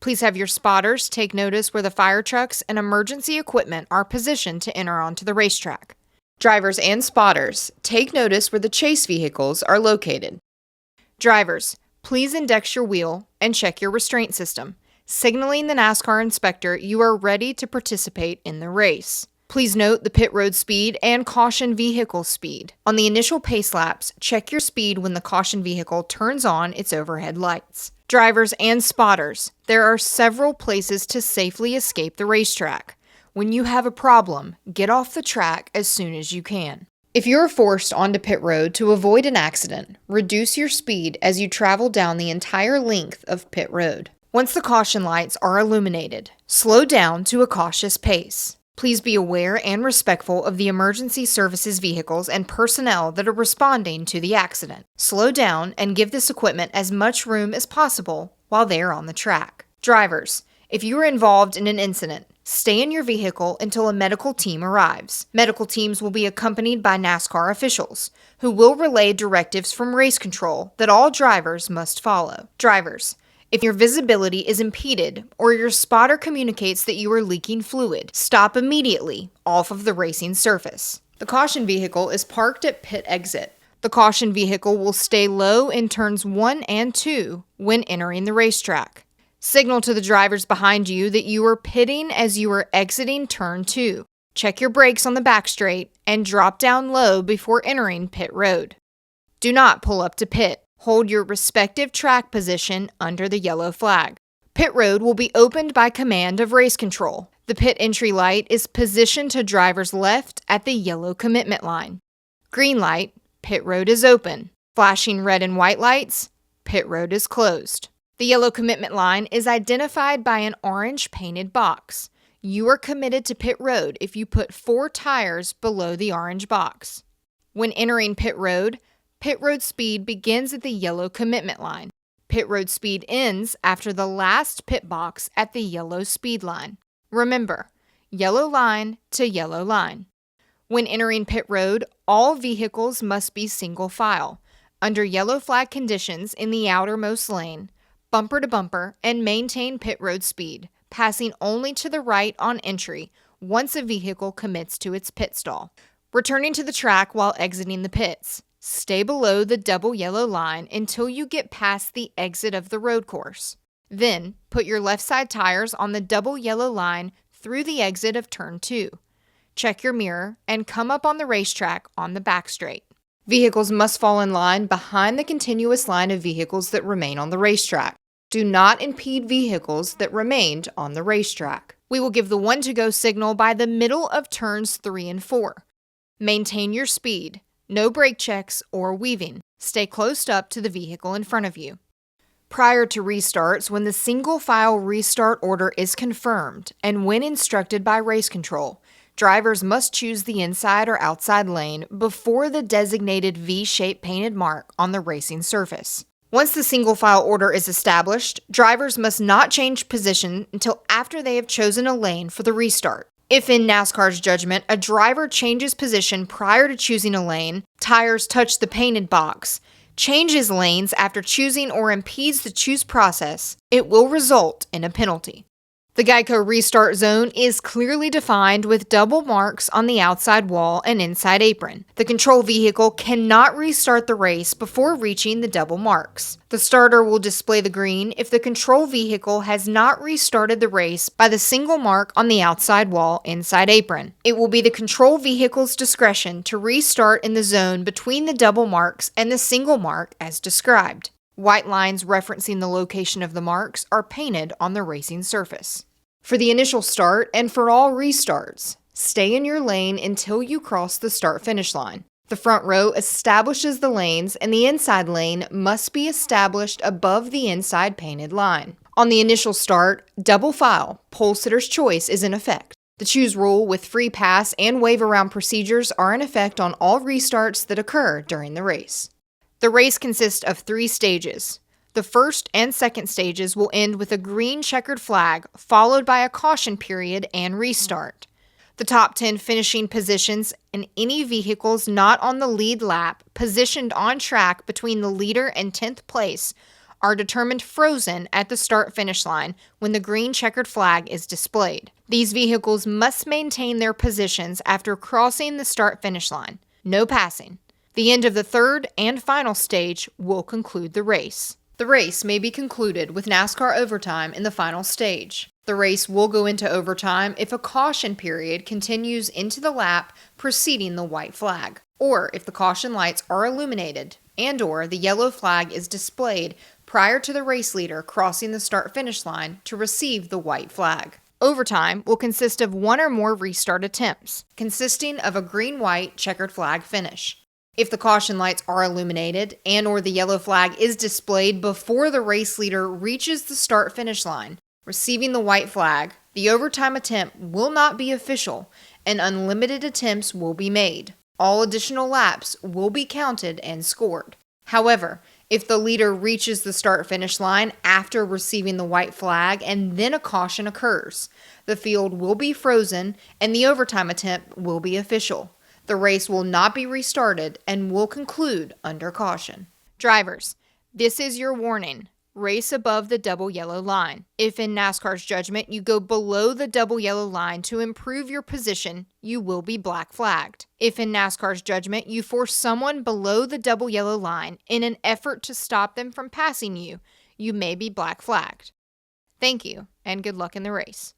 Please have your spotters take notice where the fire trucks and emergency equipment are positioned to enter onto the racetrack. Drivers and spotters, take notice where the chase vehicles are located. Drivers, please index your wheel and check your restraint system, signaling the NASCAR inspector you are ready to participate in the race. Please note the pit road speed and caution vehicle speed. On the initial pace laps, check your speed when the caution vehicle turns on its overhead lights. Drivers and spotters, there are several places to safely escape the racetrack. When you have a problem, get off the track as soon as you can. If you are forced onto pit road to avoid an accident, reduce your speed as you travel down the entire length of pit road. Once the caution lights are illuminated, slow down to a cautious pace. Please be aware and respectful of the emergency services vehicles and personnel that are responding to the accident. Slow down and give this equipment as much room as possible while they are on the track. Drivers, if you are involved in an incident, stay in your vehicle until a medical team arrives. Medical teams will be accompanied by NASCAR officials, who will relay directives from race control that all drivers must follow. Drivers, if your visibility is impeded or your spotter communicates that you are leaking fluid, stop immediately off of the racing surface. The caution vehicle is parked at pit exit. The caution vehicle will stay low in turns 1 and 2 when entering the racetrack. Signal to the drivers behind you that you are pitting as you are exiting turn 2. Check your brakes on the back straight and drop down low before entering pit road. Do not pull up to pit. Hold your respective track position under the yellow flag. Pit road will be opened by command of race control. The pit entry light is positioned to driver's left at the yellow commitment line. Green light, pit road is open. Flashing red and white lights, pit road is closed. The yellow commitment line is identified by an orange painted box. You are committed to pit road if you put 4 tires below the orange box. When entering pit road speed begins at the yellow commitment line. Pit road speed ends after the last pit box at the yellow speed line. Remember, yellow line to yellow line. When entering pit road, all vehicles must be single file, under yellow flag conditions in the outermost lane, bumper to bumper, and maintain pit road speed, passing only to the right on entry once a vehicle commits to its pit stall. Returning to the track while exiting the pits. Stay below the double yellow line until you get past the exit of the road course. Then, put your left side tires on the double yellow line through the exit of turn 2. Check your mirror and come up on the racetrack on the back straight. Vehicles must fall in line behind the continuous line of vehicles that remain on the racetrack. Do not impede vehicles that remained on the racetrack. We will give the 1 to go signal by the middle of turns 3 and 4. Maintain your speed. No brake checks or weaving. Stay close up to the vehicle in front of you. Prior to restarts, when the single file restart order is confirmed and when instructed by race control, drivers must choose the inside or outside lane before the designated V-shaped painted mark on the racing surface. Once the single file order is established, drivers must not change position until after they have chosen a lane for the restart. If in NASCAR's judgment, a driver changes position prior to choosing a lane, tires touch the painted box, changes lanes after choosing or impedes the choose process, it will result in a penalty. The Geico restart zone is clearly defined with double marks on the outside wall and inside apron. The control vehicle cannot restart the race before reaching the double marks. The starter will display the green if the control vehicle has not restarted the race by the single mark on the outside wall inside apron. It will be the control vehicle's discretion to restart in the zone between the double marks and the single mark as described. White lines referencing the location of the marks are painted on the racing surface. For the initial start and for all restarts, stay in your lane until you cross the start-finish line. The front row establishes the lanes and the inside lane must be established above the inside painted line. On the initial start, double file, pole sitter's choice is in effect. The choose rule with free pass and wave around procedures are in effect on all restarts that occur during the race. The race consists of 3 stages. The first and second stages will end with a green checkered flag, followed by a caution period and restart. The top 10 finishing positions and any vehicles not on the lead lap positioned on track between the leader and 10th place are determined frozen at the start-finish line when the green checkered flag is displayed. These vehicles must maintain their positions after crossing the start-finish line. No passing. The end of the third and final stage will conclude the race. The race may be concluded with NASCAR overtime in the final stage. The race will go into overtime if a caution period continues into the lap preceding the white flag, or if the caution lights are illuminated and/or the yellow flag is displayed prior to the race leader crossing the start-finish line to receive the white flag. Overtime will consist of one or more restart attempts, consisting of a green-white checkered flag finish. If the caution lights are illuminated and/or the yellow flag is displayed before the race leader reaches the start-finish line, receiving the white flag, the overtime attempt will not be official and unlimited attempts will be made. All additional laps will be counted and scored. However, if the leader reaches the start-finish line after receiving the white flag and then a caution occurs, the field will be frozen and the overtime attempt will be official. The race will not be restarted and will conclude under caution. Drivers, this is your warning. Race above the double yellow line. If in NASCAR's judgment you go below the double yellow line to improve your position, you will be black flagged. If in NASCAR's judgment you force someone below the double yellow line in an effort to stop them from passing you, you may be black flagged. Thank you, and good luck in the race.